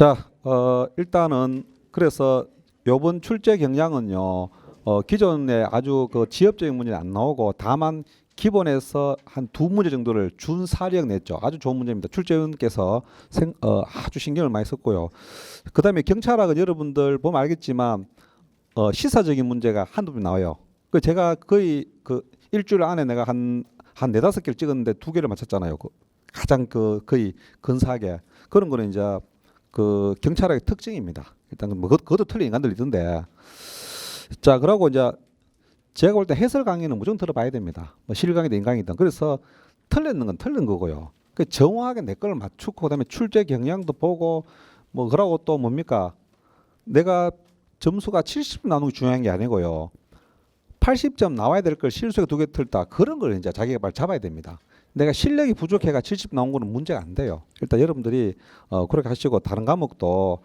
자, 일단은 그래서 요번 출제 경향은요, 기존에 아주 그 지엽적인 문제는 안 나오고 다만 기본에서 한 두 문제 정도를 준 사례형 냈죠. 아주 좋은 문제입니다. 출제위원께서 아주 신경을 많이 썼고요. 그 다음에 경찰학은 여러분들 보면 알겠지만 시사적인 문제가 한두 번 나와요. 그 제가 거의 그 일주일 안에 내가 한 네다섯 개를 찍었는데 두 개를 맞췄잖아요. 그 가장 그 거의 근사하게 그런 거는 이제 그 경찰학의 특징입니다. 일단 뭐 그것도 틀린 인간들이 있던데. 자, 그러고 이제 제가 볼 때 해설 강의는 무조건 들어봐야 됩니다. 뭐 실 강의든 인강이든. 그래서 틀리는 건 틀린 거고요. 그 정확하게 내 걸 맞추고 그다음에 출제 경향도 보고 뭐 그러고 또 뭡니까? 내가 점수가 70점 나오는 게 중요한 게 아니고요. 80점 나와야 될 걸 실수에 두 개 틀다. 그런 걸 이제 자기가 발 잡아야 됩니다. 내가 실력이 부족해가 70 나온 거는 문제가 안 돼요. 일단 여러분들이 그렇게 하시고 다른 과목도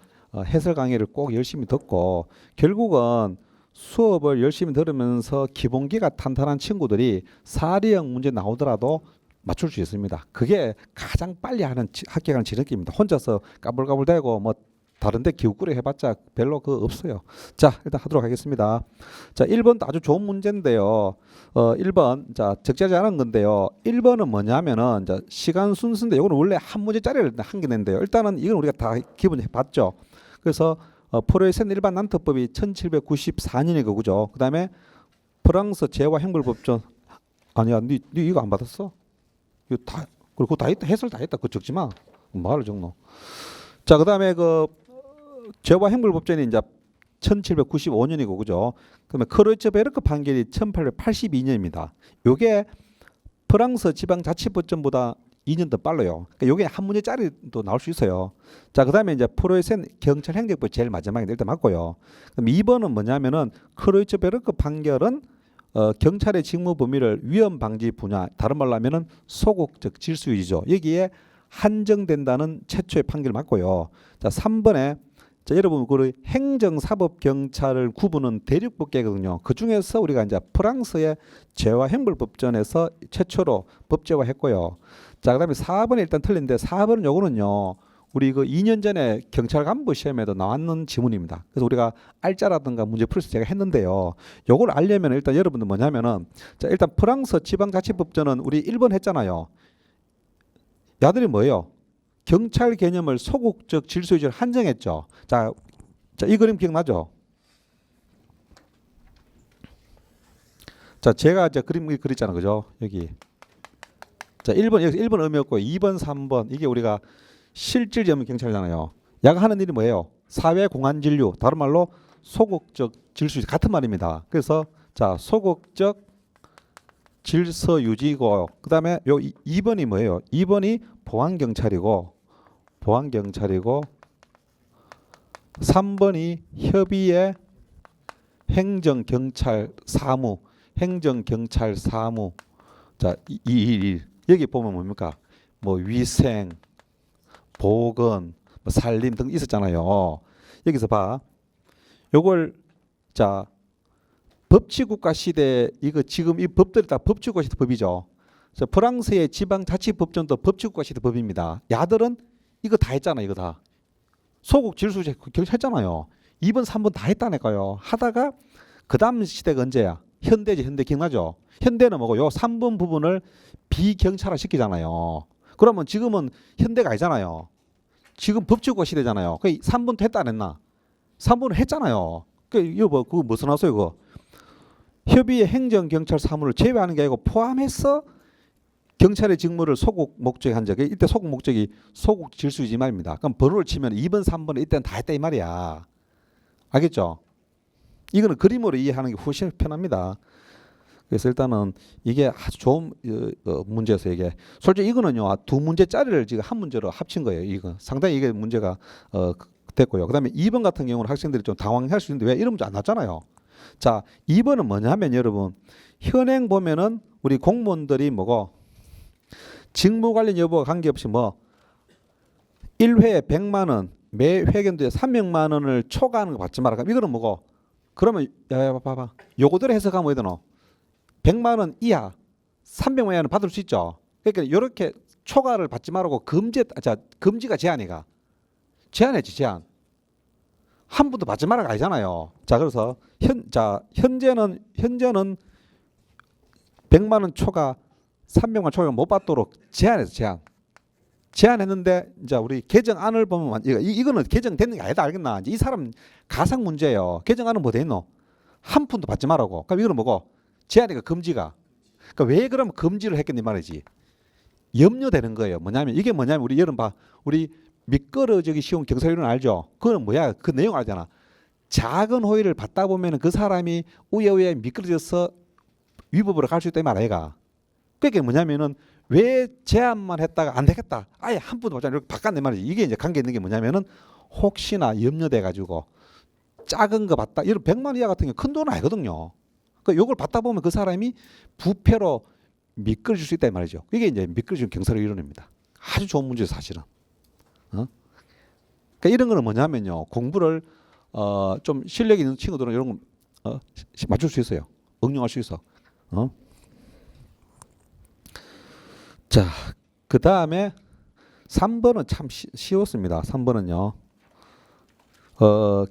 해설 강의를 꼭 열심히 듣고 결국은 수업을 열심히 들으면서 기본기가 탄탄한 친구들이 사리형 문제 나오더라도 맞출 수 있습니다. 그게 가장 빨리 하는 합격하는 지름길입니다. 혼자서 까불까불대고 뭐 다른데 기웃거리 해봤자 별로 그 없어요. 자, 일단 하도록 하겠습니다. 자, 1번도 아주 좋은 문제인데요. 1번, 자, 적재하지 않은 건데요. 1번은 뭐냐면은, 자, 시간 순서인데, 이거는 원래 한 문제짜리를 한 개 낸대요. 일단은 이건 우리가 다 기본 해봤죠. 그래서, 포르에센 일반 난터법이 1794년이고, 그죠? 그 다음에 프랑스 제와 형벌법전, 아니야, 니 이거 안 받았어? 이거 다, 그리고 다 했다, 해설 다 했다. 그거 적지 마. 말을 적노. 자, 그 다음에 그, 제와 형벌법전이 이제 1795년이고 그죠? 그러면 크로이츠베르크 판결이 1882년입니다. 요게 프랑스 지방자치법전보다 2년 더 빨라요. 그러니까 요게 한 문제짜리도 나올 수 있어요. 자, 그다음에 이제 프로이센 경찰행정법 제일 마지막에 일단 맞고요. 그럼 2번은 뭐냐면은 크로이츠베르크 판결은 경찰의 직무 범위를 위험 방지 분야, 다른 말로 하면은 소극적 질서유지죠. 여기에 한정된다는 최초의 판결을 맞고요. 자, 3번에 자, 여러분 그 행정사법 경찰을 구분은 대륙법계거든요. 그 중에서 우리가 이제 프랑스의 제와 형벌법전에서 최초로 법제화했고요. 자, 그다음에 4번이 일단 틀린데 4번은 요거는요. 우리 그 2년 전에 경찰 간부 시험에도 나왔는 지문입니다. 그래서 우리가 알짜라든가 문제 풀이서 제가 했는데요. 요걸 알려면 일단 여러분들 뭐냐면은 자, 일단 프랑스 지방자치법전은 우리 1번 했잖아요. 야들이 뭐예요? 경찰 개념을 소극적 질서유지를 한정했죠. 자, 이 그림 기억나죠? 자, 제가 이제 그림 그렸잖아, 그죠? 여기. 자, 1번 여기서 1번 의미였고 2번, 3번 이게 우리가 실질 전문 경찰이잖아요. 야가 하는 일이 뭐예요? 사회 공안 진료, 다른 말로 소극적 질서유지 같은 말입니다. 그래서 자, 소극적 질서 유지고 그다음에 요 2번이 뭐예요? 2번이 보안 경찰이고 3번이 협의의 행정경찰 사무. 자, 211 여기 보면 뭡니까? 뭐 위생, 보건, 뭐 산림 등 있었잖아요. 여기서 봐. 요걸 자, 법치국가 시대 이거 지금 이 법들이 다 법치국가 시대 법이죠. 자, 프랑스의 지방자치법전도 법치국가 시대 법입니다. 야들은 이거 다 했잖아. 이거 다. 소극 질서유지 결정했잖아요. 2번, 3번 다 했다니까요. 하다가 그 다음 시대가 언제야? 현대지. 현대 기억나죠? 현대는 뭐고 요 3번 부분을 비경찰화 시키잖아요. 그러면 지금은 현대가 아니잖아요. 지금 법치국가 시대잖아요. 그 3번도 했다 안 했나? 3번은 했잖아요. 그 이거 뭐 그거 무슨 나왔어요, 이거? 협의의 행정 경찰 사무를 제외하는 게 아니고 포함해서 경찰의 직무를 소극 목적에 한 적이 이때 소극 목적이 소극 질서유지 말입니다. 그럼 번호를 치면 2번, 3번은 이때는 다 했다 이 말이야. 알겠죠? 이거는 그림으로 이해하는 게 훨씬 편합니다. 그래서 일단은 이게 아주 좋은 문제여서 이게 솔직히 이거는요 두 문제짜리를 지금 한 문제로 합친 거예요. 이거 상당히 이게 문제가 됐고요. 그다음에 2번 같은 경우는 학생들이 좀 당황할 수 있는데 왜 이런 문제 안 났잖아요. 자, 2번은 뭐냐면 여러분 현행 보면은 우리 공무원들이 뭐고 직무 관련 여부와 관계없이 뭐 1회에 100만 원, 매 회견도에 300만 원을 초과하는 거 받지 마라. 이거는 뭐고? 그러면 야 봐봐. 요거대로 해석하면 뭐 되노? 100만 원 이하 300만 원은 받을 수 있죠. 그러니까 이렇게 초과를 받지 말라고 금지가 제한이가 제한했지 제한. 한 푼도 받지 말아가 아니잖아요. 자 그래서 현재는 100만 원 초과 300만 원 초과 못 받도록 제한했어 제한했는데 이제 우리 개정안을 보면 이거는 개정되는 게 아니다 알겠나? 이제 이 사람 가상 문제예요. 개정안은 뭐 돼 있노? 한 푼도 받지 말라고. 그럼 이거는 뭐고? 제한이가 금지가. 그러니까 왜 그럼 금지를 했겠니 말이지. 염려되는 거예요. 이게 뭐냐면 우리 여러분 봐. 우리 미끄러지기 쉬운 경사이론 알죠? 그거는 뭐야? 그 내용 알잖아. 작은 호의를 받다 보면 그 사람이 우여우여 미끄러져서 위법으로 갈 수 있다 이 말 아이가. 그게 뭐냐면은 왜 제한만 했다가 안 되겠다. 아예 한 푼도 받지 않고 이렇게 바꿨네 말이지. 이게 이제 관계 있는 게 뭐냐면은 혹시나 염려돼 가지고 작은 거 받다. 이런 100만 원 이하 같은 게 큰 돈은 아니거든요. 그러니까 요걸 받다 보면 그 사람이 부패로 미끄러질 수 있다 이 말이죠. 이게 이제 미끄러지는 경사로 이론입니다. 아주 좋은 문제죠 사실은. 그러니까 이런 거는 뭐냐면요. 공부를 좀 실력이 있는 친구들은 이런 거 맞출 수 있어요. 응용할 수 있어. 자, 그 다음에 3번은 참 쉬웠습니다. 3번은요.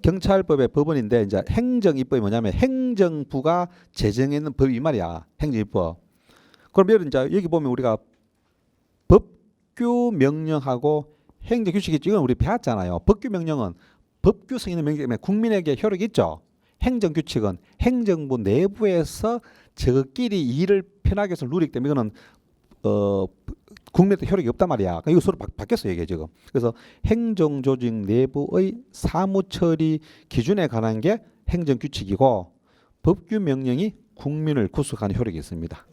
경찰법의 법원인데 이제 행정입법이 뭐냐면 행정부가 제정했는 법이 이 말이야. 행정입법. 그럼 이제 여기 보면 우리가 법규 명령하고 행정규칙이 이건 우리 배웠잖아요. 법규 명령은 법규성 있는 명령 때문에 국민에게 효력이 있죠. 행정규칙은 행정부 내부에서 저끼리 일을 편하게 해서 룰이기 때문에 이거는 국민한테 효력이 없단 말이야. 그러니까 이거 서로 바뀌었어요 이게 지금. 그래서 행정조직 내부의 사무처리 기준에 관한 게 행정규칙이고 법규 명령이 국민을 구속하는 효력이 있습니다.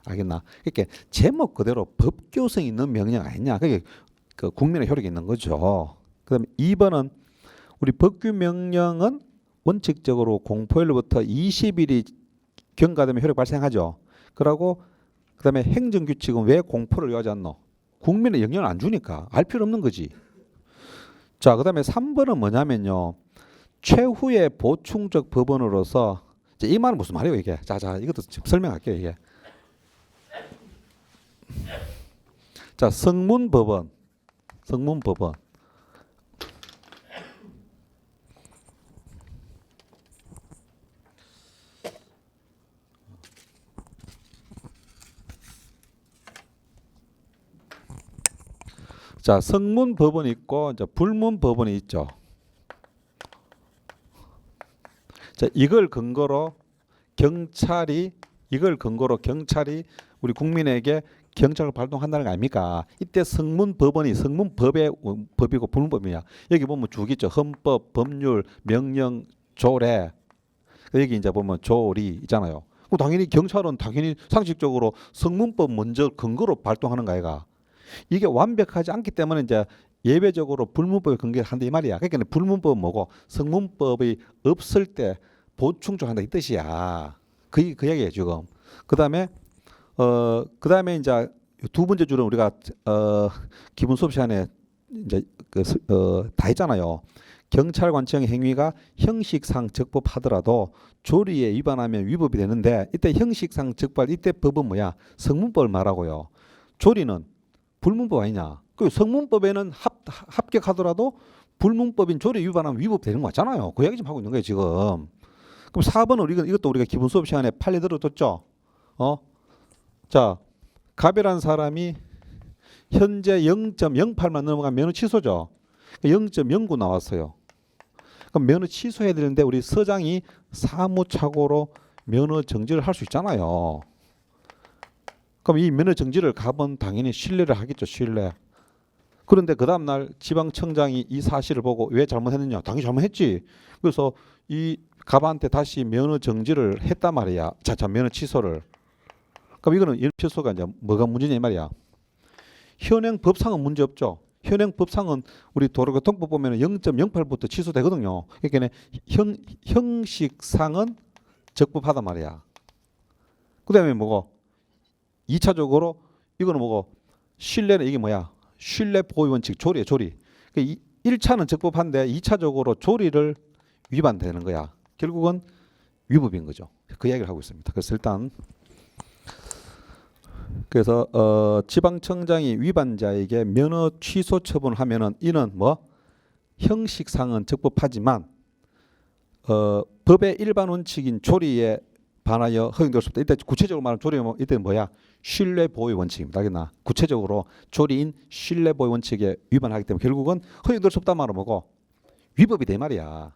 알겠나? 그러니까 제목 그대로 법규성 있는 명령 아니냐? 그게 그 국민의 효력이 있는 거죠. 그다음에 2번은 우리 법규 명령은 원칙적으로 공포일로부터 20일이 경과되면 효력 발생하죠. 그러고 그다음에 행정규칙은 왜 공포를 요하지 않노? 국민의 영향을 안 주니까 알 필요 없는 거지. 자, 그다음에 3번은 뭐냐면요. 최후의 보충적 법원으로서 이 말은 무슨 말이에요 이게? 자, 이것도 지금 설명할게요 이게. 자, 성문법원. 자, 성문법원이 있고 이제 불문법원이 있죠. 자, 이걸 근거로 경찰이 우리 국민에게 경찰을 발동한다는 거 아닙니까? 이때 성문법원이 성문법의 법이고 불문법이야. 여기 보면 쭉 있죠. 헌법, 법률, 명령, 조례. 여기 이제 보면 조리 있잖아요. 그럼 당연히 경찰은 상식적으로 성문법 먼저 근거로 발동하는 거 아이가. 이게 완벽하지 않기 때문에 이제 예외적으로 불문법에 근거한다 이 말이야. 그러니까 불문법은 뭐고 성문법이 없을 때 보충적 한다 이 뜻이야. 그 이야기예요 지금. 그다음에 이제 두 번째 줄은 우리가 기본 수업 시간에 이제 다 했잖아요. 경찰관청의 행위가 형식상 적법하더라도 조리에 위반하면 위법이 되는데 이때 형식상 적법 이때 법은 뭐야? 성문법을 말하고요. 조리는 불문법 아니냐? 그 성문법에는 합격하더라도 불문법인 조리 위반하면 위법되는 거 맞잖아요. 그 이야기 좀 하고 있는 거예요 지금. 그럼 4번은 이것도 우리가 기본 수업 시간에 판례 들어뒀죠. 자, 갑이라는 사람이 현재 0.08만 넘어가면 면허 취소죠. 0.09 나왔어요. 그럼 면허 취소해야 되는데 우리 서장이 사무착오로 면허 정지를 할 수 있잖아요. 그럼 이 면허 정지를 갑은 당연히 신뢰를 하겠죠. 신뢰. 그런데 그 다음날 지방청장이 이 사실을 보고 왜 잘못했느냐. 당연히 잘못했지. 그래서 이 갑한테 다시 면허 정지를 했단 말이야. 자, 면허 취소를. 그럼 이거는 취소가 이제 뭐가 문제냐 이 말이야. 현행 법상은 문제 없죠. 현행 법상은 우리 도로교통법 보면 0.08부터 취소되거든요. 그러니까 형식상은 적법하단 말이야. 그다음에 뭐고 2차적으로 이거는 뭐고 신뢰는 이게 뭐야? 신뢰 보호 원칙 조리야 조리. 1차는 적법한데 2차적으로 조리를 위반되는 거야. 결국은 위법인 거죠. 그 이야기를 하고 있습니다. 그래서 일단 지방청장이 위반자에게 면허 취소 처분을 하면은 이는 뭐 형식상은 적법하지만 법의 일반 원칙인 조리에 반하여 허용될 수 없다. 이때 구체적으로 말하면 조리는 이때는 뭐야? 신뢰 보호 원칙입니다. 알겠나? 구체적으로 조리인 신뢰 보호 원칙에 위반하기 때문에 결국은 허용될 수 없다 말은 뭐고? 위법이 돼 말이야.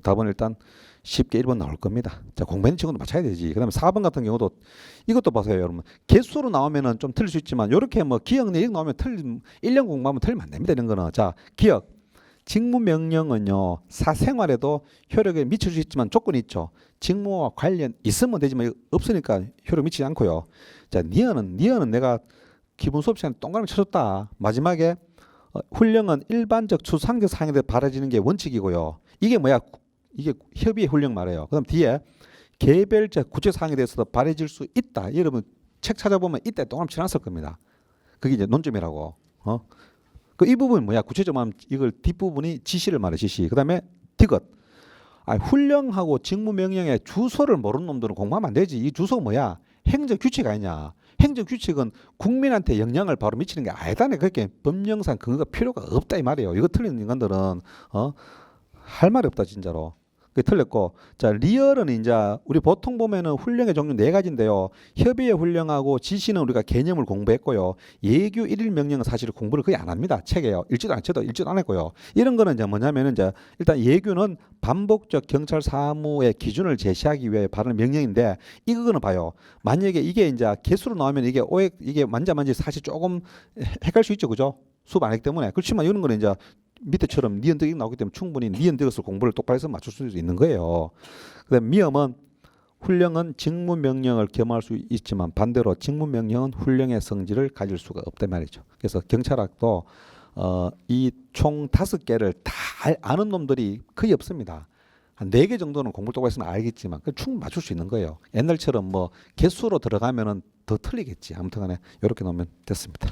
답은 일단 쉽게 1번 나올 겁니다. 자, 공부했는 친구도 맞춰야 되지. 그다음에 4번 같은 경우도 이것도 보세요, 여러분. 개수로 나오면은 좀 틀릴 수 있지만 이렇게 뭐 기억 내역 나오면 1년 공부하면 틀리면 안 됩니다. 이런 거는. 자, 기억. 직무명령은요, 사생활에도 효력에 미칠 수 있지만 조건이 있죠. 직무와 관련 있으면 되지만 없으니까 효력 미치지 않고요. 자, 니은은 내가 기본 수업 시간에 동그라미 쳐줬다. 마지막에 훈령은 일반적 추상적 사항에 대해 바라지는 게 원칙이고요. 이게 뭐야? 이게 협의의 훈령 말이에요. 그다음 뒤에 개별적 구체 사항에 대해서도 바라질 수 있다. 여러분 책 찾아보면 이때 동그라미 쳐놨을 겁니다. 그게 이제 논점이라고. 이 부분이 뭐야? 구체적으로 하면 이걸 뒷부분이 지시를 말해, 지시. 그다음에 디귿. 훈령하고 직무명령의 주소를 모르는 놈들은 공부하면 안 되지. 이 주소가 뭐야? 행정규칙 아니냐. 행정규칙은 국민한테 영향을 바로 미치는 게 아니다네. 그렇게 법령상 근거가 필요가 없다 이 말이에요. 이거 틀린 인간들은 할 말이 없다 진짜로. 그게 틀렸고, 자, 리얼은 이제 우리 보통 보면은 훈령의 종류 4가지인데요. 협의의 훈령하고 지시는 우리가 개념을 공부했고요. 예규 일일 명령은 사실 공부를 거의 안 합니다. 책에요. 읽지도 안 했고요. 이런 거는 이제 뭐냐면은 이제 일단 예규는 반복적 경찰 사무의 기준을 제시하기 위해 바르는 명령인데 이거는 봐요. 만약에 이게 이제 개수로 나오면 이게 만자만지 사실 조금 헷갈릴 수 있죠, 그죠? 수업 안 했기 때문에. 그렇지만 이런 거는 이제 밑에처럼 니은득이 나오기 때문에 충분히 니은득에서 공부를 똑바로 해서 맞출 수 있는 거예요. 그다음 미음은 훈령은 직무명령을 겸할 수 있지만 반대로 직무명령은 훈령의 성질을 가질 수가 없단 말이죠. 그래서 경찰학도 이 총 5개를 다 아는 놈들이 거의 없습니다. 한 4개 정도는 공부를 똑바로 했으면 알겠지만 충분히 맞출 수 있는 거예요. 옛날처럼 뭐 개수로 들어가면은 더 틀리겠지. 아무튼 간에 이렇게 놓으면 됐습니다.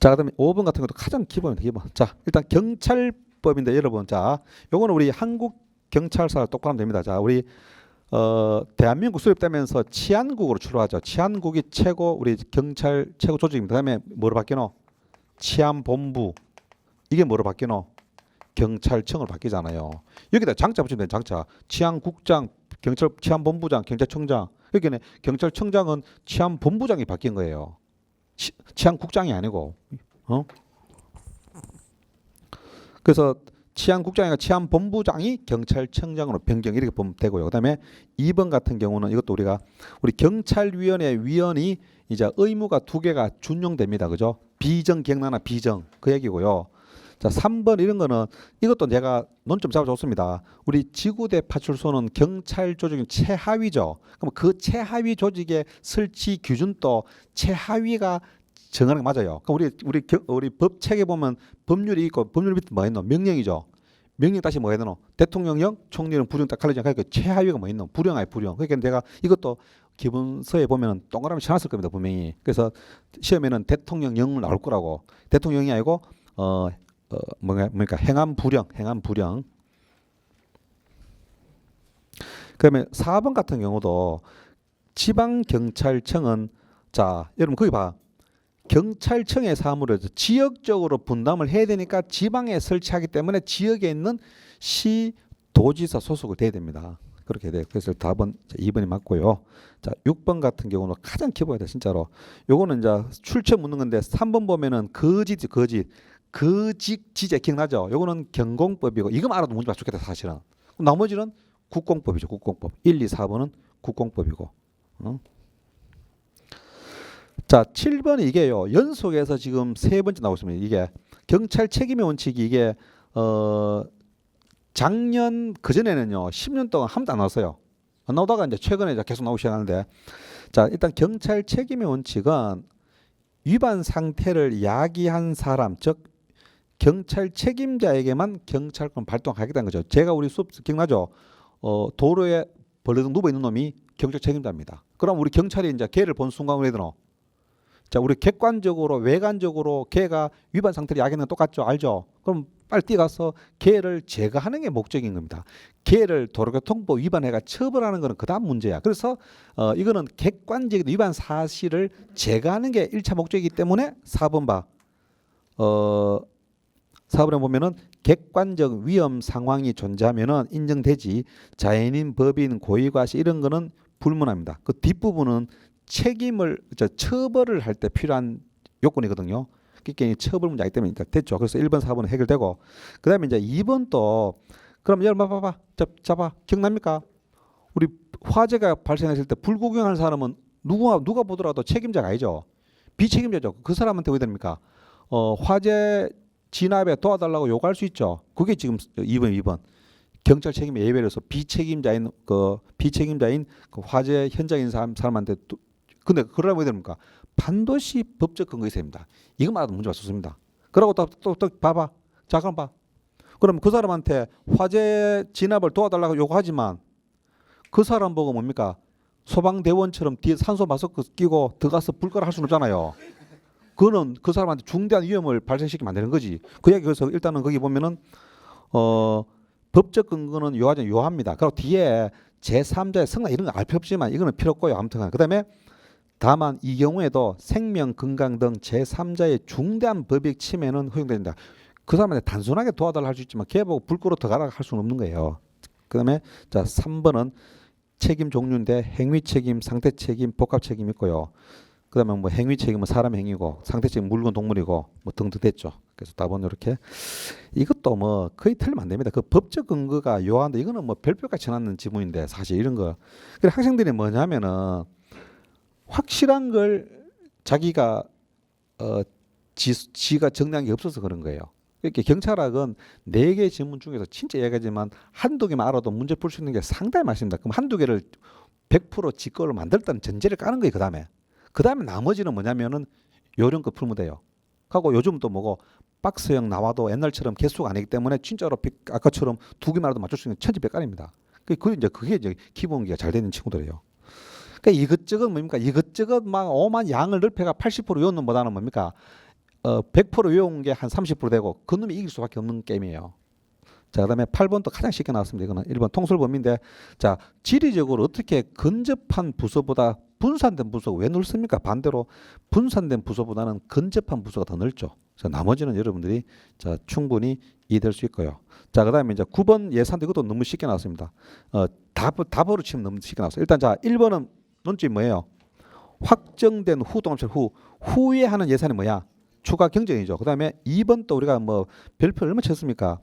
자, 그다음에 5번 같은 것도 가장 기본입니다. 기본. 자, 일단 경찰법인데 여러분, 자, 요거는 우리 한국 경찰사를 똑바로 하면 됩니다. 자, 우리 대한민국 수립되면서 치안국으로 출발하죠. 치안국이 최고 우리 경찰 최고 조직입니다. 그다음에 뭐로 바뀌노? 치안본부. 이게 뭐로 바뀌노? 경찰청으로 바뀌잖아요. 여기다 장자 붙이면 돼. 장자. 치안국장, 경찰 치안본부장, 경찰청장. 여기는 경찰청장은 치안본부장이 바뀐 거예요. 치안국장이 아니고, 그래서 치안국장이나 치안본부장이 경찰청장으로 변경 이렇게 보면 되고요. 그다음에 2번 같은 경우는 이것도 우리 경찰위원회 위원이 이제 의무가 2개가 준용됩니다, 그죠? 비정 기억나나 비정 그 얘기고요. 자, 3번 이런 거는 이것도 제가 논점 잡아줬습니다. 우리 지구대 파출소는 경찰 조직의 최하위죠. 그럼 그 최하위 조직의 설치 기준도 최하위가 정하는 게 맞아요. 그럼 우리 법 책에 보면 법률이 있고 법률 밑에 뭐 있노? 명령이죠. 명령 다시 뭐 해야 되노? 대통령령, 총리령, 부령 딱 갈리지 않고 최하위가 뭐 있노? 부령 아니 부령. 그러니까 내가 이것도 기본서에 보면 동그라미 쳐놨을 겁니다 분명히. 그래서 시험에는 대통령령 나올 거라고. 대통령이 아니고 뭡니까? 행안 부령. 그다음에 4번 같은 경우도 지방경찰청은 자, 여러분 거기 봐. 경찰청의 사무를 지역적으로 분담을 해야 되니까 지방에 설치하기 때문에 지역에 있는 시 도지사 소속을 돼야 됩니다. 그렇게 돼요. 그래서 답은 2번이 맞고요. 자, 6번 같은 경우는 가장 기본이다 진짜로. 요거는 이제 출처 묻는 건데 3번 보면은 거짓 지제 기억나죠? 요거는 경공법이고 이거만 알아도 문제 맞추겠다 사실은. 나머지는 국공법이죠. 국공법. 1, 2, 4번은 국공법이고. 자, 7번이 이게요. 연속해서 지금 3번째 나오고 있습니다. 이게 경찰 책임의 원칙이 이게 작년 그전에는요. 10년 동안 한 번도 안 나왔어요. 안 나오다가 이제 최근에 계속 나오기 시작하는데 자, 일단 경찰 책임의 원칙은 위반 상태를 야기한 사람, 즉 경찰 책임자에게만 경찰권 발동하겠다는 거죠. 제가 우리 수업 기억나죠? 도로에 벌레등 누워 있는 놈이 경찰 책임자입니다. 그럼 우리 경찰이 이제 걔를 본 순간 왜 되노? 자, 우리 객관적으로 외관적으로 걔가 위반 상태를 야기하는 건 똑같죠, 알죠? 그럼 빨리 뛰어가서 걔를 제거하는 게 목적인 겁니다. 걔를 도로교통법 위반해가 처벌하는 거는 그다음 문제야. 그래서 이거는 객관적인 위반 사실을 제거하는 게 1차 목적이기 때문에 4번 봐. 4번에 보면은 객관적 위험 상황이 존재하면은 인정되지, 자연인, 법인, 고의과시 이런 거는 불문합니다. 그 뒷부분은 책임을 처벌을 할 때 필요한 요건이거든요. 그게 처벌 문제이기 때문에 됐죠. 그래서 1번, 4번은 해결되고, 그다음에 이제 2번 또 그럼 여러분 봐봐, 잡아 기억납니까? 우리 화재가 발생했을 때 불구경한 사람은 누가 보더라도 책임자가 아니죠. 비책임자죠. 그 사람한테 왜 됩니까? 화재 진압에 도와달라고 요구할 수 있죠. 그게 지금 2번. 경찰 책임에 예외로서 비책임자인 그 화재 현장에 있는 사람한테 근데 그러려면 왜 됩니까? 반드시 법적 근거 있어야 됩니다. 이것만도 문제가 없습니다. 그러고 또 봐봐. 자, 그럼 봐. 그럼 그 사람한테 화재 진압을 도와달라고 요구하지만 그 사람 보고 뭡니까? 소방대원처럼 뒤에 산소 마스크 끼고 들어가서 불 끄라 할 수는 없잖아요. 그거는 그 사람한테 중대한 위험을 발생시키면 안 되는 거지. 그 얘기 그래서 일단은 거기 보면은 법적 근거는 요합니다. 그리고 뒤에 제3자의 성나 이런 거 알 필요 없지만 이거는 필요 없고요. 아무튼 그다음에 다만 이 경우에도 생명, 건강 등 제3자의 중대한 법익 침해는 허용된다. 그 사람한테 단순하게 도와달라 할 수 있지만 걔 보고 불 끄러 들어가라 할 수는 없는 거예요. 그다음에 자 3번은 책임 종류인데 행위 책임, 상태 책임, 복합 책임 있고요. 그다음에 뭐 행위 책임은 사람 행위고 상태 책임 물건 동물이고 뭐 등등 됐죠. 그래서 답은 이렇게. 이것도 뭐 거의 틀리면 안 됩니다. 그 법적 근거가 요한데 이거는 뭐 별표같이 해놨는 지문인데 사실 이런 거. 그래 학생들이 뭐냐면은 확실한 걸 자기가 지가 정리한 게 없어서 그런 거예요. 이렇게 경찰학은 4개 지문 중에서 진짜 얘기하지만 한두 개만 알아도 문제 풀 수 있는 게 상당히 많습니다. 그럼 한두 개를 100% 지거로 만들었다는 전제를 까는 거예요. 그 다음에 나머지는 뭐냐면은 요령껏 풀면 돼요. 하고 요즘 또 뭐고 박스형 나와도 옛날처럼 개수가 아니기 때문에 진짜로 아까처럼 2개만 해도 맞출 수 있는 천지백깔입니다. 그게 이제 기본기가 잘 되는 친구들이에요. 그러니까 이것저것 뭡니까? 이것저것 막 오만 양을 넓혀가 80% 외우는 놈보다는 뭡니까? 100% 외운 게 한 30% 되고 그 놈이 이길 수밖에 없는 게임이에요. 자, 그다음에 8번도 가장 쉽게 나왔습니다. 이거는 1번 통솔범위인데, 자, 지리적으로 어떻게 근접한 부서보다 분산된 부서가 왜 넓습니까? 반대로 분산된 부서보다는 근접한 부서가 더 넓죠. 자, 나머지는 여러분들이 자 충분히 이해될 수 있고요. 자, 그다음에 이제 9번 예산도 이것도 너무 쉽게 나왔습니다. 답으로 치면 너무 쉽게 나왔어요. 일단 자 1번은 논점이 뭐예요? 확정된 후 동업체 후에 하는 예산이 뭐야? 추가 경정이죠. 그다음에 2번 또 우리가 뭐 별표 얼마 쳤습니까?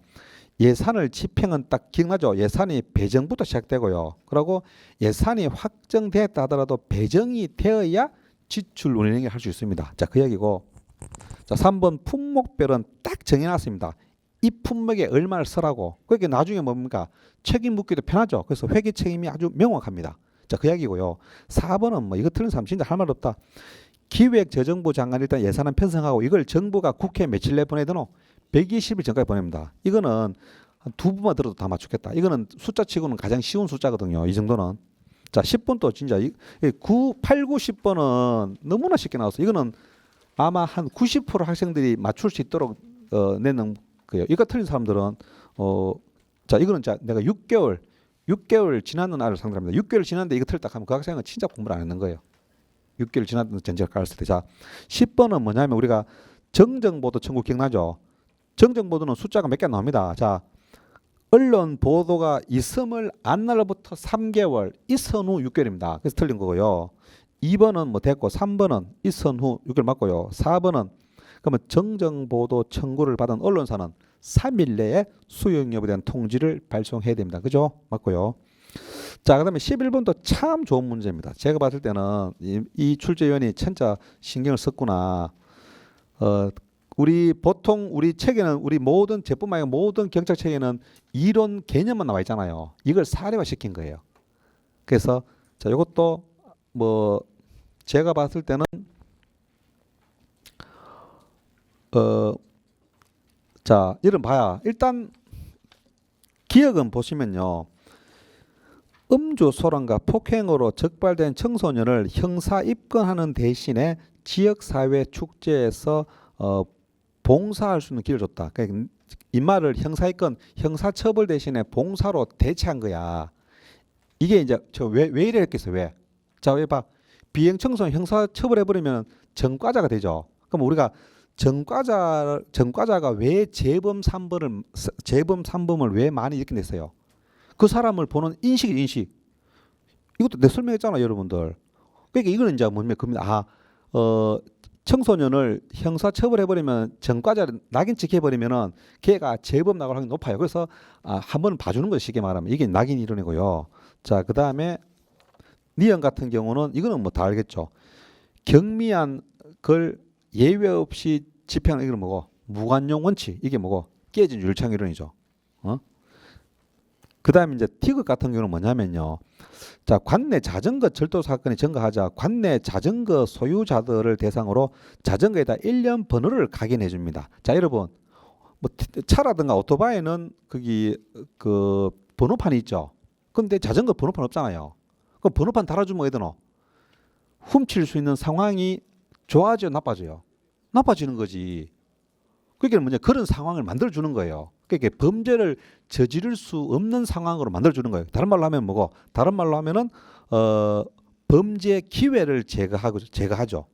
예산을 집행은 딱 기억나죠? 예산이 배정부터 시작되고요. 그리고 예산이 확정됐다 하더라도 배정이 되어야 지출 운영을 할 수 있습니다. 자, 그 얘기고. 자, 3번 품목별은 딱 정해놨습니다. 이 품목에 얼마를 쓰라고. 그게 나중에 뭡니까? 책임 묻기도 편하죠. 그래서 회계 책임이 아주 명확합니다. 자, 그 얘기고요. 4번은 뭐 이거 틀린 사람 진짜 할 말 없다. 기획재정부 장관이 일단 예산은 편성하고 이걸 정부가 국회에 며칠 내에 보내드노? 120일 전까지 보냅니다. 이거는 한 2부만 들어도 다 맞추겠다. 이거는 숫자치고는 가장 쉬운 숫자거든요. 이 정도는. 자, 10번도 진짜 8, 9, 10번은 너무나 쉽게 나왔어요. 이거는 아마 한 90% 학생들이 맞출 수 있도록 내는 거예요. 이거 틀린 사람들은 자, 이거는 자 내가 6개월 지났는 아이를 상대합니다. 6개월 지났는데 이거 틀렸다 하면 그 학생은 진짜 공부를 안 했는 거예요. 6개월 지났는 전제가 깔았을 때. 자, 10번은 뭐냐면 우리가 정정보도 청구 기억나죠? 정정보도는 숫자가 몇 개 나옵니다. 자, 언론 보도가 있음을 안 날로부터 3개월, 있은 후 6개월입니다. 그래서 틀린 거고요. 2번은 뭐 됐고 3번은 있은 후 6개월 맞고요. 4번은 그러면 정정보도 청구를 받은 언론사는 3일 내에 수용 여부에 대한 통지를 발송해야 됩니다. 그죠? 맞고요. 자, 그다음에 11번도 참 좋은 문제입니다. 제가 봤을 때는 이 출제위원이 진짜 신경을 썼구나. 우리 책에는 우리 모든 제뿐만 아니라 모든 경찰 책에는 이론 개념만 나와 있잖아요. 이걸 사례화 시킨 거예요. 그래서 자, 이것도 뭐 제가 봤을 때는 자, 이런 봐야 일단 기억은 보시면요. 음주 소란과 폭행으로 적발된 청소년을 형사 입건하는 대신에 지역사회 축제에서 봉사할 수 있는 기회를 줬다. 그러니까 임마를 형사했건 형사처벌 대신에 봉사로 대체한 거야. 이게 이제 왜 이랬겠어 왜? 자, 왜 봐. 비행 청소년 형사 처벌해버리면 전과자가 되죠. 그럼 우리가 전과자가 왜 재범 3범을 왜 많이 일으키게 됐어요? 그 사람을 보는 인식. 이것도 내 설명했잖아, 여러분들. 그러니까 이거는 이제 뭡니까? 청소년을 형사 처벌해버리면 전과자를 낙인 찍혀버리면은 걔가 재범 나갈 확률이 높아요. 그래서 한 번 봐주는 거죠, 쉽게 말하면. 이게 낙인 이론이고요. 자, 그 다음에 니은 같은 경우는 이거는 뭐 다 알겠죠. 경미한 걸 예외 없이 집행하는 이건 뭐고? 무관용 원칙. 이게 뭐고? 깨진 율창 이론이죠. 그 다음에 이제 티귿 같은 경우는 뭐냐면요. 자, 관내 자전거 절도 사건이 증가하자 관내 자전거 소유자들을 대상으로 자전거에다 일련 번호를 각인해 줍니다. 자, 여러분, 뭐 차라든가 오토바이는 거기 그 번호판이 있죠. 근데 자전거 번호판 없잖아요. 그럼 번호판 달아주면 어디 되노? 훔칠 수 있는 상황이 좋아져요, 나빠져요? 나빠지는 거지. 그게 뭐냐? 그런 상황을 만들어 주는 거예요. 그러니까 범죄를 저지를 수 없는 상황으로 만들어 주는 거예요. 다른 말로 하면 뭐고? 다른 말로 하면은 범죄 기회를 제거하죠.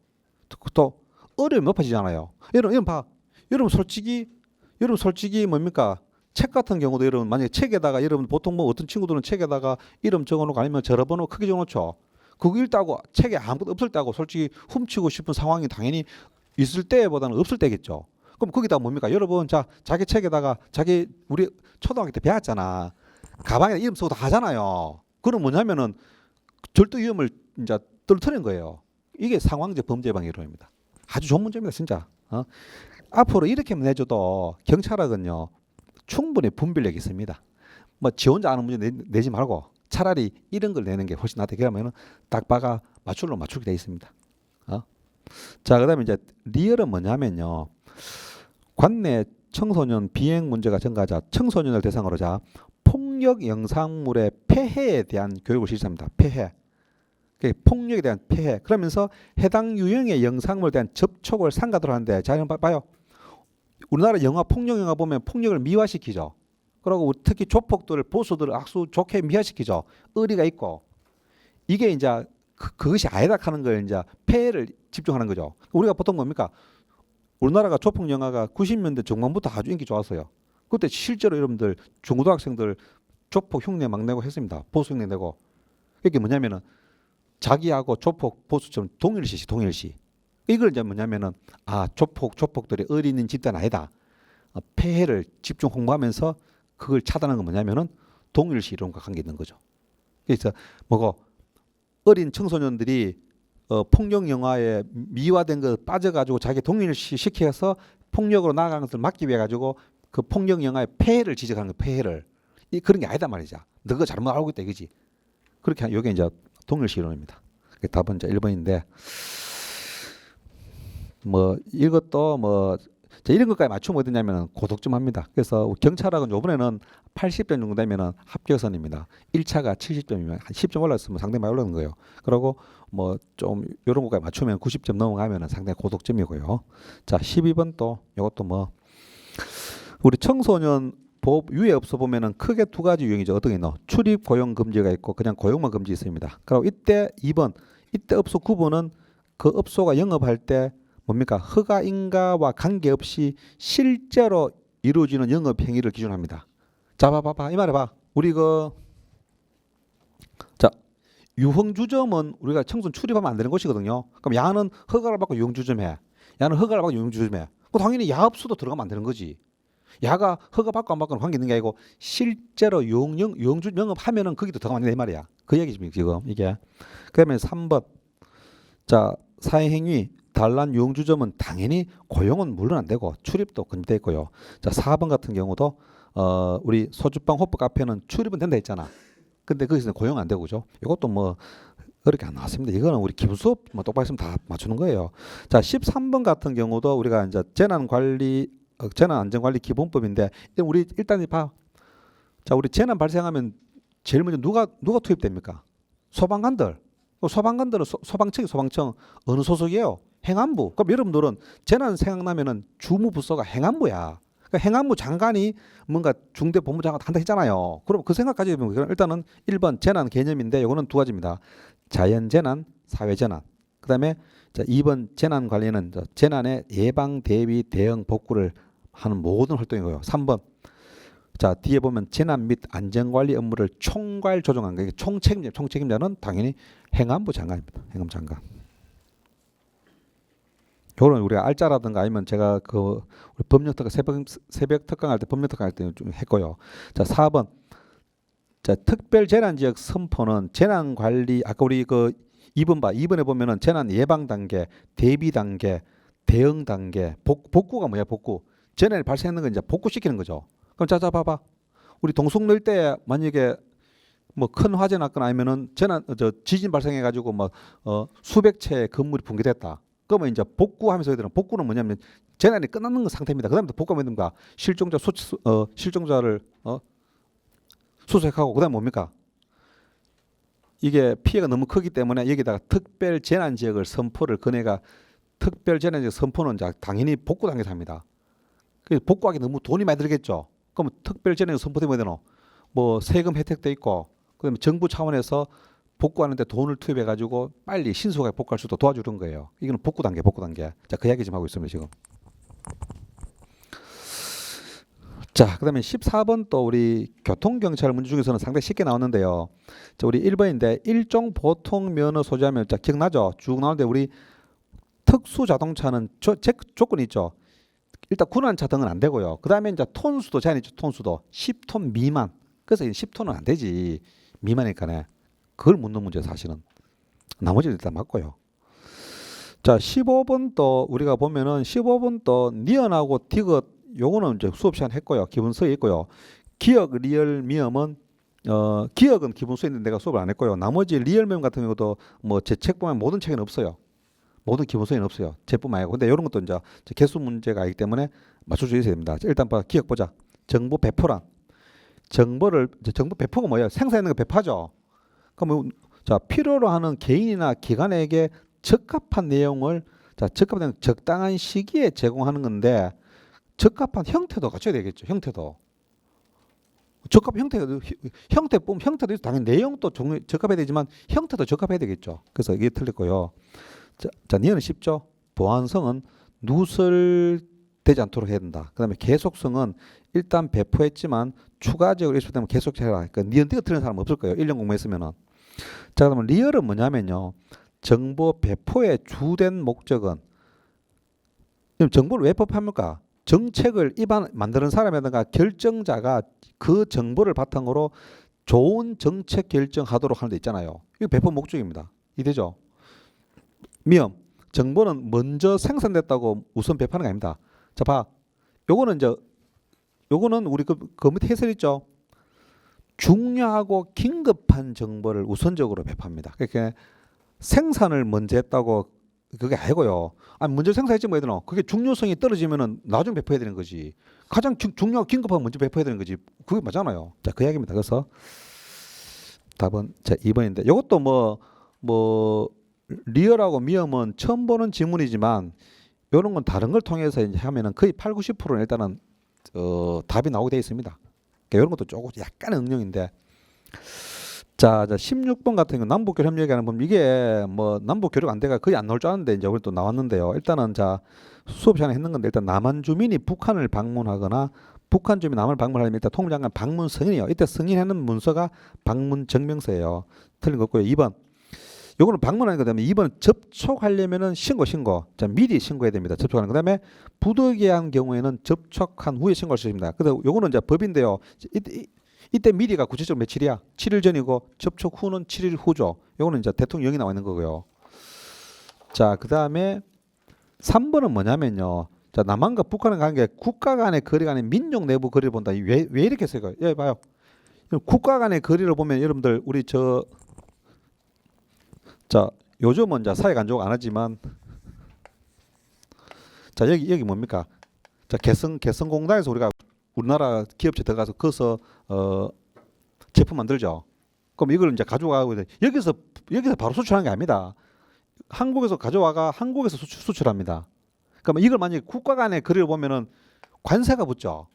또 어려움이 높아지잖아요. 여러분 봐. 여러분 솔직히 뭡니까? 책 같은 경우도 여러분 만약에 책에다가 여러분 보통 뭐 어떤 친구들은 책에다가 이름 적어놓고 아니면 전화번호 크게 적어놓죠. 그거 읽다고 책에 아무것도 없을 때하고 솔직히 훔치고 싶은 상황이 당연히 있을 때보다는 없을 때겠죠. 그럼 거기다 뭡니까? 여러분, 자, 자기 책에다가 우리 초등학교 때 배웠잖아. 가방에 이름 쓰고 다 하잖아요. 그건 뭐냐면은 절도 위험을 이제 떨어뜨린 거예요. 이게 상황적 범죄 예방 이론입니다. 아주 좋은 문제입니다, 진짜. 앞으로 이렇게만 내줘도 경찰학은요 충분히 분별력이 있습니다. 뭐 지 혼자 아는 문제 내지 말고 차라리 이런 걸 내는 게 훨씬 낫다. 그러면은 딱 봐가 맞추게 돼 있습니다. 자, 그다음에 이제 리얼은 뭐냐면요. 관내 청소년 비행 문제가 증가하자 청소년을 대상으로 자 폭력 영상물의 폐해에 대한 교육을 실시합니다. 폐해. 폭력에 대한 폐해. 그러면서 해당 유형의 영상물에 대한 접촉을 삼가도록 하는데 자, 봐요. 우리나라 폭력 영화 보면 폭력을 미화시키죠. 그리고 특히 조폭들, 보수들을 악수 좋게 미화시키죠. 의리가 있고. 이게 이제 그것이 아니다 하는 걸 이제 폐해를 집중하는 거죠. 우리가 보통 뭡니까? 우리나라가 조폭 영화가 90년대 중반부터 아주 인기 좋았어요. 그때 실제로 여러분들 중고등학생들 조폭 흉내 막 내고 했습니다. 보수 흉내 내고. 이게 뭐냐면은 자기하고 조폭 보수처럼 동일시. 이걸 이제 뭐냐면은 조폭들이 의리 있는 집단 아니다. 폐해를 집중 홍보하면서 그걸 차단한 건 뭐냐면은 동일시 이론과 관계 있는 거죠. 그래서 뭐고 어린 청소년들이 폭력 영화에 미화된 거 빠져가지고 자기 동일시 시켜서 폭력으로 나아가는 것을 막기 위해 가지고 그 폭력 영화의 폐해를 지적하는 거 폐해를 그런 게 아니다 말이죠. 너가 잘못 알고 있다 이거지. 그렇게 이게 이제 동일시 이론입니다. 답은 이제 1번인데 뭐 이것도 뭐 이런 것까지 맞추면 어디냐면 고득점 합니다. 그래서 경찰학은 이번에는 80점 정도 되면은 합격선입니다. 1차가 70점이면 한 10점 올랐으면 상당히 많이 올라간 거예요. 그리고 뭐 좀 이런 것까지 맞추면 90점 넘어가면은 상당히 고득점이고요. 자, 12번 또 이것도 뭐 우리 청소년 보호 유예업소 보면은 크게 두 가지 유형이죠. 어떤 게 있노? 출입 고용 금지가 있고 그냥 고용만 금지 있습니다. 그리고 이때 2번 이때 업소 9번은 그 업소가 영업할 때 뭡니까? 허가 인가와 관계없이 실제로 이루어지는 영업 행위를 기준합니다. 자, 봐봐. 이 말해 봐. 우리 유흥주점은 우리가 청소년 출입하면 안 되는 곳이거든요. 그럼 야는 허가를 받고 유흥주점해. 야는 허가를 받고 유흥주점해. 당연히 야업소도 들어가면 안 되는 거지. 야가 허가 받고 안 받고는 관계 있는 게 아니고 실제로 유흥주 영업하면은 거기도 들어가면 안 된다 이 말이야. 그 얘기지 지금 이게. 그다음에 3번. 자, 사회행위 단란 유흥주점은 당연히 고용은 물론 안 되고 출입도 금지되어 있고요. 자, 4번 같은 경우도 우리 소주방 호프 카페는 출입은 된다 했잖아. 근데 거기서는 고용 안 되고 그죠? 이것도 뭐 그렇게 안 나왔습니다. 이거는 우리 기본 수업 뭐 똑바로 했으면 다 맞추는 거예요. 자, 13번 같은 경우도 우리가 이제 재난안전관리 기본법인데 우리 일단 봐. 자, 우리 재난 발생하면 제일 먼저 누가 투입됩니까? 소방관들은 소방청 어느 소속이에요? 행안부. 그럼 여러분들은 재난 생각나면은 주무부서가 행안부야. 그러니까 행안부 장관이 뭔가 중대 법무장관 한다 했잖아요. 그럼 그 생각까지 해보면 일단은 1번 재난 개념인데 이거는 두 가지입니다. 자연재난, 사회재난. 그다음에 자 2번 재난 관리는 재난의 예방, 대비, 대응, 복구를 하는 모든 활동이고요. 3번 자 뒤에 보면 재난 및 안전관리 업무를 총괄 조정한 거. 총책임자는 당연히 행안부 장관입니다. 행안부 장관. 요거는 우리가 알짜라든가 아니면 제가 그 우리 법령특강 새벽 특강할 때 법령특강 할 때 좀 했고요. 자 4번 자 특별재난지역 선포는 재난관리 아까 우리 그 2번에 보면은 재난 예방 단계, 대비 단계, 대응 단계, 복구가 뭐야 복구. 재난이 발생하는 건 이제 복구시키는 거죠. 그럼 자 봐봐. 우리 동성로 일대 만약에 뭐 큰 화재 났거나 아니면은 지진 발생해 가지고 뭐 수백 채의 건물이 붕괴됐다. 그러면 이제 복구하면서 얘들은 복구는 뭐냐면 재난이 끝나는 상태입니다. 그다음부터 복구하면 됩니다. 실종자를 수색하고 그다음 뭡니까? 이게 피해가 너무 크기 때문에 여기다가 특별 재난 지역을 선포를 그네가 특별 재난 지역 선포는 당연히 복구 단계에서 합니다. 그래서 복구하기 너무 돈이 많이 들겠죠. 그럼 특별 재난 지역 선포되면 되노? 뭐 세금 혜택도 있고 그다음에 정부 차원에서 복구하는데 돈을 투입해 가지고 빨리 신속하게 복구할 수 있도록 도와주는 거예요. 이거는 복구 단계. 자, 그 이야기 좀 하고 있습니다, 지금. 자, 그다음에 14번 또 우리 교통경찰 문제 중에서는 상당히 쉽게 나왔는데요. 자, 우리 1번인데 일종 보통 면허 소지하면 자, 기억나죠? 쭉 나오는데 우리 특수 자동차는 조건이 있죠. 일단 군환차 등은 안 되고요. 그다음에 이제 톤수도 제한이 있죠. 톤수도 10톤 미만. 그래서 10톤은 안 되지. 미만이니까네. 그걸 묻는 문제 사실은. 나머지는 일단 맞고요. 자, 15번 또 우리가 보면은 15번 또 니언하고 디귿 요거는 이제 수업 시간 했고요. 기본서에 있고요. 기억, 리얼, 미음은 기억은 기본서에 있는데 내가 수업을 안 했고요. 나머지 리얼 미음 같은 경우도 뭐 제 책 보면 모든 책에는 없어요. 모든 기본서에는 없어요. 제뿐만 아니고. 근데 이런 것도 이제 개수 문제가 있기 때문에 맞출 수 있어야 됩니다. 일단 기억 보자. 정보 배포란. 정보 배포가 뭐예요? 생산하는 거 배포하죠. 그러면 자 필요로 하는 개인이나 기관에게 적합한 내용을 적합한 적당한 시기에 제공하는 건데 적합한 형태도 갖춰야 되겠죠. 형태도 형태도 당연히 내용도 적합해야 되지만 형태도 적합해야 되겠죠. 그래서 이게 틀렸고요. 자 니은은 쉽죠. 보안성은 누설되지 않도록 해야 된다. 그다음에 계속성은 일단 배포했지만 추가적으로 있을 때 계속해라. 그러니까 니은디가 틀린 사람 없을 거예요. 1년 공부했으면은. 자 그러면 리얼은 뭐냐면요. 정보 배포의 주된 목적은 정보를 왜 배포합니까? 정책을 만드는 사람이라든가 결정자가 그 정보를 바탕으로 좋은 정책 결정하도록 하는 데 있잖아요. 이거 배포 목적입니다. 이해되죠? 미음 정보는 먼저 생산됐다고 우선 배포하는 게 아닙니다. 자 봐. 요거는 우리 그 밑에 해설 있죠? 중요하고 긴급한 정보를 우선적으로 배포합니다. 그러니까 생산을 먼저 했다고 그게 아니고요. 먼저 생산했지 뭐 해야 그게 중요성이 떨어지면은 나중에 배포해야 되는 거지. 가장 중요하고 긴급하고 먼저 배포해야 되는 거지. 그게 맞잖아요. 자, 그 이야기입니다. 그래서 답은 자 2번인데 이것도 뭐 리얼하고 미음은 처음 보는 지문이지만 이런 건 다른 걸 통해서 이제 하면은 거의 8, 90%는 일단은 답이 나오게 되어 있습니다. 그러니까 이런 것도 조금 약간의 응용인데 자 16번 같은 경우 남북교류 협력 얘기하는 보면 이게 뭐 남북교류가 안 돼가 거의 안 나올 줄 알았는데 이제 오늘 또 나왔는데요. 일단은 자 수업 시간에 했는 건데 일단 남한 주민이 북한을 방문하거나 북한 주민이 남한을 방문하려면 일단 통장관 방문 승인이에요. 이때 승인하는 문서가 방문 증명서예요. 틀린 거 없고요. 2번 요거는 방문하는 거 때문에 2번 접촉하려면은 신고. 자 미리 신고해야 됩니다. 접촉하는 거. 그다음에 부득이한 경우에는 접촉한 후에 신고할 수 있습니다. 그래서 요거는 이제 법인데요. 이때 미리가 구체적으로 며칠이야? 7일 전이고 접촉 후는 7일 후죠. 요거는 이제 대통령이 나와 있는 거고요. 자, 그다음에 3번은 뭐냐면요. 자, 남한과 북한의 관계, 국가 간의 거리가 아닌 민족 내부 거리를 본다. 왜 이렇게 써요? 예, 봐요. 국가 간의 거리를 보면 여러분들 우리 자, 요즘은 이제 사회가 안 좋고 안 하지만 자, 여기 뭡니까? 자, 개성공단에서 우리가 우리나라 기업체 들어가서 거기서 제품 만들죠. 그럼 이걸 이제 가져가고 여기서 바로 수출하는 게 아닙니다. 한국에서 가져와가 한국에서 수출합니다. 그러면 이걸 만약에 국가 간의 거리를 보면은 관세가 붙죠.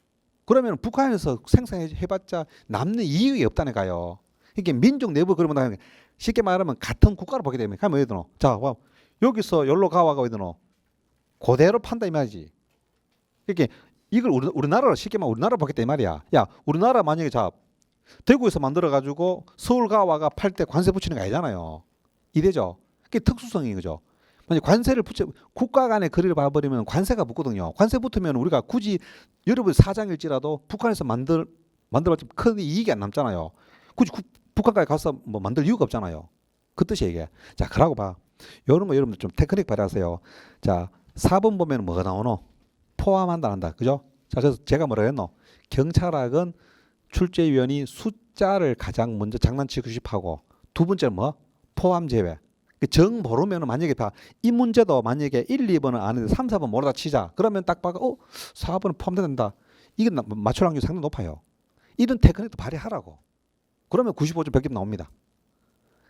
그러면 북한에서 생산해봤자 남는 이익이 없다니까요. 이게 민족 내부 그러면 쉽게 말하면 같은 국가로 보게 되면 가면 어디 되노? 자, 와, 여기서 열로 가와가 어디 되노? 그대로 판다 이 말이지. 이게 이걸 우리나라로 쉽게 말하면 우리나라 보겠다 이 말이야. 야, 우리나라 만약에 자 대구에서 만들어 가지고 서울 가와가 팔 때 관세 붙이는 거 아니잖아요. 이래죠. 그게 특수성인 거죠. 만약 관세를 붙여 국가 간의 거리를 봐버리면 관세가 붙거든요. 관세 붙으면 우리가 굳이 여러분 사장일지라도 북한에서 만들어봤자 큰 이익이 안 남잖아요. 굳이 북한까지 가서 뭐 만들 이유가 없잖아요. 그 뜻이 이게. 자, 그러고 봐. 이런 거 여러분들 좀 테크닉 발휘하세요. 자, 4번 보면 뭐가 나오노? 포함한다 한다. 그죠? 자, 그래서 제가 뭐라 했노? 경찰학은 출제위원이 숫자를 가장 먼저 장난치고 싶어하고 두 번째는 뭐? 포함 제외. 정 모르면 만약에 이 문제도 만약에 1, 2번은 아는데 3, 4번 모르다 치자. 그러면 딱 봐가 4번은 포함된다. 이게 맞출 확률이 상당히 높아요. 이런 테크닉도 발휘하라고. 그러면 95점 100점 나옵니다.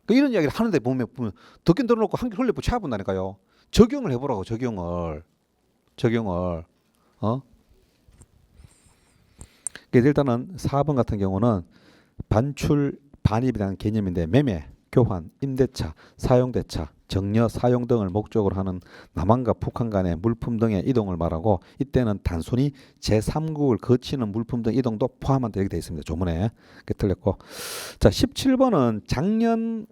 이런 이야기를 하는데 보면 듣긴 들어놓고 한개 흘려 붙여야 본다니까요. 적용을 해보라고. 적용을. 그래서 일단은 4번 같은 경우는 반출 반입이라는 개념인데 매매, 교환, 임대차, 사용대차, 정려, 사용 등을 목적으로 하는 남한과 북한 간의 물품 등의 이동을 말하고 이때는 단순히 제3국을 거치는 물품 등 이동도 포함한다 이렇게 되어 있습니다. 조문에. 그게 틀렸고. 자, 17번은 작년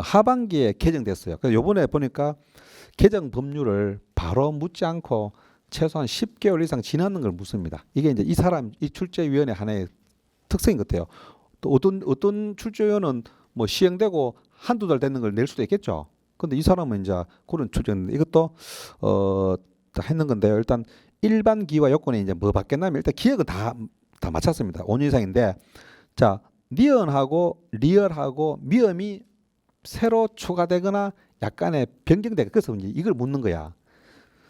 하반기에 개정됐어요. 그래서 요번에 보니까 개정 법률을 바로 묻지 않고 최소한 10개월 이상 지나는 걸 묻습니다. 이게 이제 이 출제위원회 하나의 특성인 것 같아요. 또 어떤 출제위원은 뭐 시행되고 한두 달 되는 걸 낼 수도 있겠죠. 근데 이 사람은 이제 그런 출제인데 이것도 다 했는 건데요. 일단 일반 기와 요건에 이제 뭐 바뀌었냐면 일단 기억은 다 맞췄습니다. 5년 이상인데 자, 니언하고 리얼하고 미음이 새로 추가되거나 약간의 변경되고 그래서 이제 이걸 묻는 거야.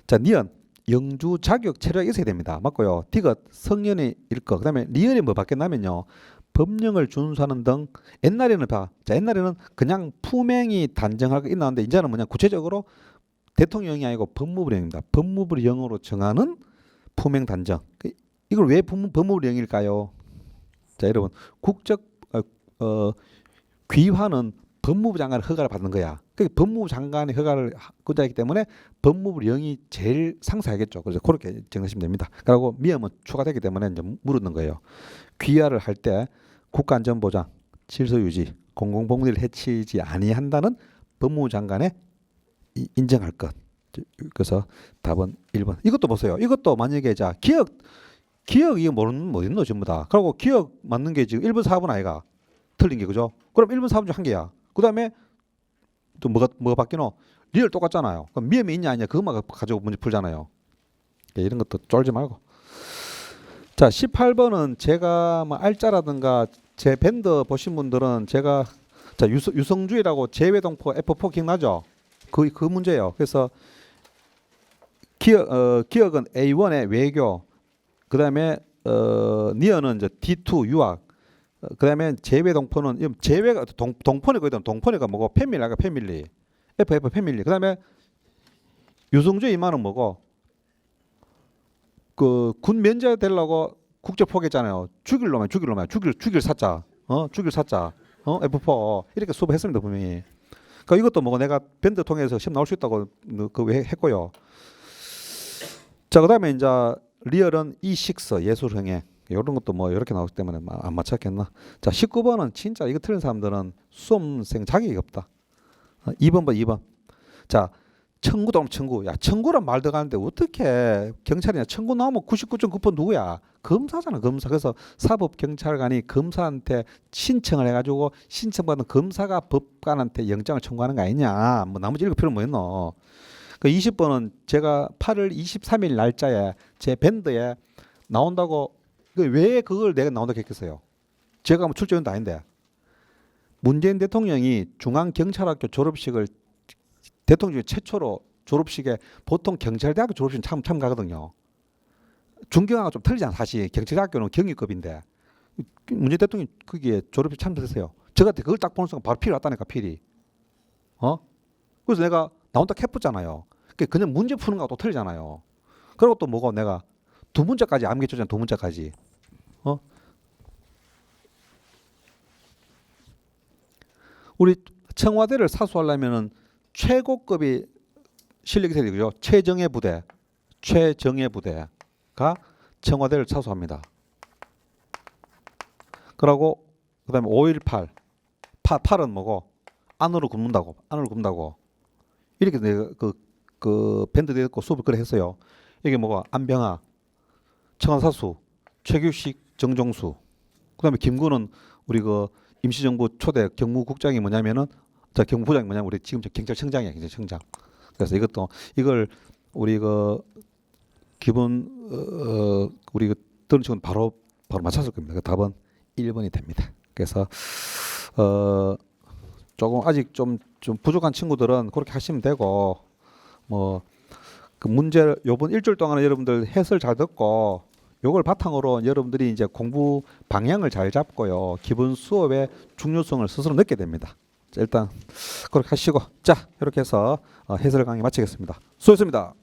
자, 니언 영주 자격 체력이 있어야 됩니다. 맞고요. 디귿 성년의 일거. 그다음에 리얼이 뭐 바뀌었냐면요. 법령을 준수하는 등 옛날에는 옛날에는 그냥 품행이 단정하게 있었는데 이제는 뭐냐 구체적으로 대통령이 아니고 법무부령입니다. 법무부령으로 정하는 품행 단정. 이걸 왜 법무부령일까요? 자, 여러분 국적 귀화는 법무부 장관의 허가를 받는 거야. 그러니까 법무부 장관의 허가를 거자이기 때문에 법무부령이 제일 상세하겠죠. 그래서 그렇게 정하시면 됩니다. 그리고 미음은 추가되기 때문에 이제 물었는 거예요. 귀화를 할 때 국가안전보장, 질서유지, 공공복리를 해치지 아니한다는 법무부 장관의 인정할 것. 그래서 답은 1번. 이것도 보세요. 이것도 만약에 자 기억 이거 모르는 뭐 있노 전부 다. 그리고 기억 맞는 게 지금 1번 4번 아이가 틀린 게 그죠? 그럼 1번 4번 중 한 개야. 그다음에 또 뭐가 바뀌노? 리얼 똑같잖아요. 그럼 미음이 있냐 아니냐 그것만 가지고 문제 풀잖아요. 이런 것도 쫄지 말고. 자, 18번은 제가 뭐 알짜라든가 제 밴드 보신 분들은 제가 자 유성주의라고 재외동포 F4 기억나죠? 그 문제예요. 그래서 기억은 A1의 외교, 그다음에 니어는 이제 D2 유학, 그다음에 재외동포는 재외가 동포네거든. 동포네가 뭐고 패밀리가 패밀리, FF 패밀리. 그다음에 유성주의만은 뭐고 그 군 면제 되려고 국적 포기했잖아요. 죽일 죽일 사자, 죽일 사자, F4 이렇게 수업했습니다 분명히. 그러니까 이것도 뭐고 내가 밴드 통해서 시험 나올 수 있다고 그 했고요. 자, 그다음에 이제 리얼은 E6 예술형에 이런 것도 뭐 이렇게 나오기 때문에 안 맞췄겠나. 자, 19번은 진짜 이거 틀린 사람들은 수험생 자격이 없다. 2번 봐 2번. 자, 청구도 청구. 야, 청구란 말도 가는데 어떻게 경찰이냐. 청구 나오면 99.9% 누구야? 검사잖아 검사. 그래서 사법경찰관이 검사한테 신청을 해가지고 신청받은 검사가 법관한테 영장을 청구하는 거 아니냐. 뭐 나머지 읽을 필요 뭐 있노. 그 20번은 제가 8월 23일 날짜에 제 밴드에 나온다고 왜 그걸 내가 나온다고 했겠어요? 제가 뭐 출제위원도 아닌데 문재인 대통령이 중앙경찰학교 졸업식을 대통령 최초로 졸업식에 보통 경찰대학교 졸업식 참가하거든요. 중경하고 좀 틀리잖아. 사실 경찰대학교는 경위급인데 문재인 대통령이 거기에 졸업식 참석했어요. 저한테 그걸 딱 보는 순간 바로 필이 왔다니까 필이. 그래서 내가 나온다 캐pus잖아요. 그냥 문제 푸는 거하고 또 틀리잖아요. 그리고 또 뭐고 내가 두 문자까지 암기해주잖아. 두 문자까지. 우리 청와대를 사수하려면은 최고급이 실력이 돼야 되죠. 최정예 부대가 청와대를 사수합니다. 그러고 그다음에 5.18 팔은 뭐고 안으로 굽는다고 이렇게 내가 그 밴드 되고 수업을 그래 했어요. 이게 뭐가 안병하, 청와사수, 최규식, 정종수. 그다음에 김구는 우리 그 임시정부 초대 경무국장이 뭐냐면은 경무부장이 뭐냐면 우리 지금 경찰청장이야, 경찰청장. 그래서 이걸 우리 그 기본 우리 그 들은 친구는 바로 맞췄을 겁니다. 그 답은 1번이 됩니다. 그래서 조금 아직 좀 부족한 친구들은 그렇게 하시면 되고 뭐 그 문제 요번 일주일 동안은 여러분들 해설 잘 듣고 요걸 바탕으로 여러분들이 이제 공부 방향을 잘 잡고요. 기본 수업의 중요성을 스스로 느끼게 됩니다. 자, 일단 그렇게 하시고 자 이렇게 해서 해설 강의 마치겠습니다. 수고했습니다.